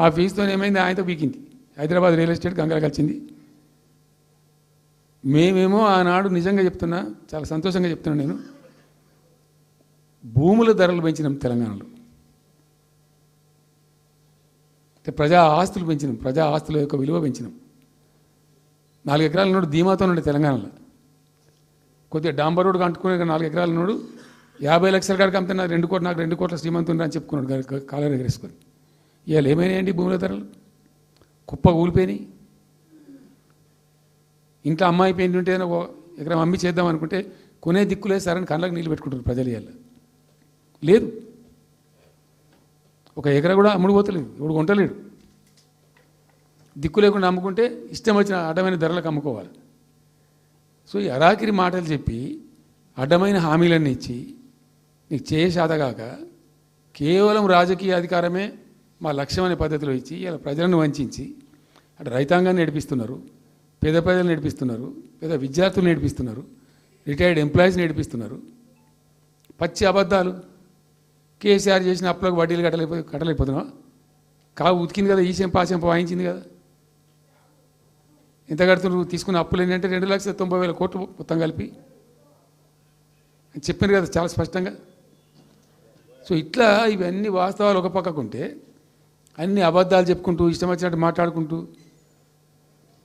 ఆ ఫీజుతో ఏమైంది, ఆయనతో బీకింది. హైదరాబాద్ రియల్ ఎస్టేట్ గంగల కలిసింది. మేమేమో ఆనాడు నిజంగా చెప్తున్నా, చాలా సంతోషంగా చెప్తున్నాను నేను, భూముల ధరలు పెంచినాం తెలంగాణలో. ప్రజా ఆస్తులు పెంచినాం, ప్రజా ఆస్తుల యొక్క విలువ పెంచినాం. 4 ఎకరాల నోడు ధీమాతో ఉండే తెలంగాణలో. కొద్దిగా డాంబర్ రోడ్డు అంటుకునే 4 ఎకరాల నోడు 50 లక్షల కాడికి అమ్ముతున్నా, నాకు 2 కోట్ల శ్రీమంతుని అని చెప్పుకున్నాడు కాలర్ ఎగరేసుకొని. ఇవాళ ఏమైనాయండి భూముల ధరలు? కుప్ప ఊలిపోయినాయి. ఇంట్లో అమ్మాయి పెయింట్ ఉంటే ఎకరం అమ్మి చేద్దాం అనుకుంటే కొనే దిక్కులేదు సార్ అని కళ్ళకి నీళ్ళు పెట్టుకుంటారు ప్రజలు. ఇవాళ లేదు, ఒక ఎకరా కూడా అమ్ముడు పోతలేదు, ఇప్పుడు కొంటలేడు. దిక్కు లేకుండా అమ్ముకుంటే ఇష్టం వచ్చిన అడ్డమైన ధరలకు అమ్ముకోవాలి. సో ఈ అరాకిరి మాటలు చెప్పి అడ్డమైన హామీలన్నీ ఇచ్చి నీకు చేసాదగాక కేవలం రాజకీయ అధికారమే మా లక్ష్యం అనే పద్ధతిలో ఇచ్చి ఇలా ప్రజలను వంచి అటు రైతాంగాన్ని నడిపిస్తున్నారు, పేద ప్రజలు నడిపిస్తున్నారు, పేద విద్యార్థులు నడిపిస్తున్నారు, రిటైర్డ్ ఎంప్లాయీస్ నడిపిస్తున్నారు. పచ్చి అబద్ధాలు. కేసీఆర్ చేసిన అప్పులకు వడ్డీలు కట్టలేకపోతున్నావా? ఉతికింది కదా, ఈ చెంప ఆ చెంప వాయించింది కదా. ఎంత కడుతున్నారు? తీసుకున్న అప్పులు ఏంటంటే 2,90,000 కోట్లు మొత్తం కలిపి చెప్పారు కదా చాలా స్పష్టంగా. సో ఇట్లా ఇవన్నీ వాస్తవాలు ఒక పక్కకుంటే అన్ని అబద్ధాలు చెప్పుకుంటూ ఇష్టం వచ్చినట్టు మాట్లాడుకుంటూ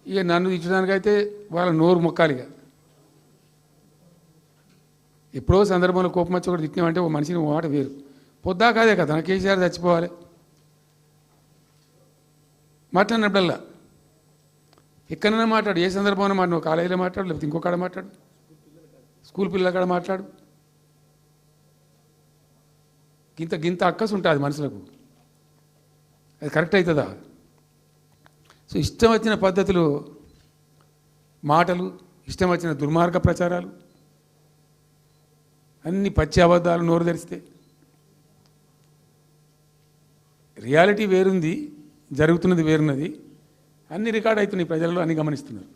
ఇక నన్ను ఇచ్చడానికైతే వాళ్ళ నోరు మొక్కాలిగా. ఎప్పుడో సందర్భంలో కోపం వచ్చి ఒకటి తిట్టినామంటే ఓ మనిషిని ఓ మాట వేరు. పొద్దా కాదే కదా నా కేసీఆర్ చచ్చిపోవాలి మాట్లాడినప్పుడల్లా ఎక్కడైనా మాట్లాడు, ఏ సందర్భంలో మాట, నువ్వు కాలేజీలో మాట్లాడు, లేకపోతే ఇంకో కాడ మాట్లాడు, స్కూల్ పిల్లల కాడ మాట్లాడు. గింత అక్కసు ఉంటుంది మనుషులకు, అది కరెక్ట్ అవుతుందా? సో ఇష్టం వచ్చిన పద్ధతులు, మాటలు, ఇష్టం వచ్చిన దుర్మార్గ ప్రచారాలు, అన్ని పచ్చి అబద్ధాలు నోరు తెరిస్తే. రియాలిటీ వేరుంది, జరుగుతున్నది వేరున్నది, అన్ని రికార్డ్ అవుతున్నాయి, ప్రజల్లో అన్ని గమనిస్తున్నారు.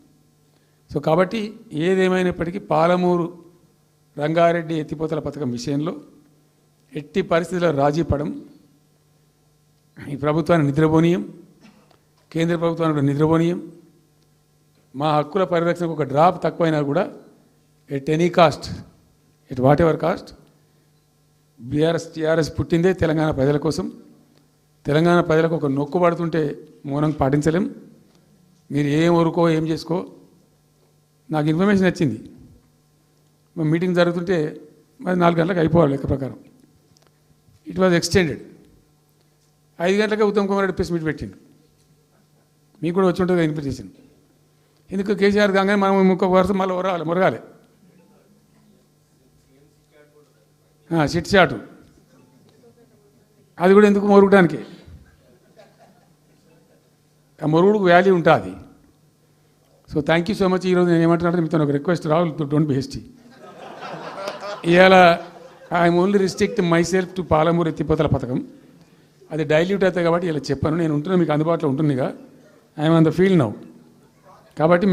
సో కాబట్టి ఏదేమైనప్పటికీ పాలమూరు రంగారెడ్డి ఎత్తిపోతల పథకం విషయంలో ఎట్టి పరిస్థితుల్లో రాజీ పడం. ఈ ప్రభుత్వాన్ని నిద్రపోనీయం, కేంద్ర ప్రభుత్వాన్ని కూడా నిద్రపోనీయం. మా హక్కుల పరిరక్షణకు ఒక డ్రాప్ తక్కువైనా కూడా at any cost, at whatever cost, TRS పుట్టిందే తెలంగాణ ప్రజల కోసం. తెలంగాణ ప్రజలకు ఒక నొక్కు పడుతుంటే మౌనం పాటించలేం. మీరు ఏం ఊరుకో ఏం చేసుకో. నాకు ఇన్ఫర్మేషన్ వచ్చింది, మీటింగ్ జరుగుతుంటే మరి 4 గంటలకు అయిపోవాలి లెక్క ప్రకారం. It was extended. 5 గంటలకే ఉత్తమ్ కుమార్ రెడ్డి ప్రెస్ మీట్ పెట్టిండు. మీకు కూడా వచ్చి ఉంటుంది ఇన్విటేషన్. ఎందుకు కేసీఆర్ కాగానే మనం ఇంకొక వరుస మళ్ళీ మొరగాలి. చిట్ చాటు అది కూడా ఎందుకు మొరగడానికి, ఆ మొరుగుడుకు వాల్యూ ఉంటుంది. So thank you so much. ఈరోజు నేను ఏమంటున్నాను, మీతో ఒక request, Rahul don't be hasty. ఇవాళ I'm only restrict my self to Palamuru ఎత్తిపోతల పథకం. అది డైల్యూట్ అవుతుంది కాబట్టి ఇలా చెప్పాను. నేను ఉంటున్నా, మీకు అందుబాటులో ఉంటుందిగా. I'm on the field now. కాబట్టి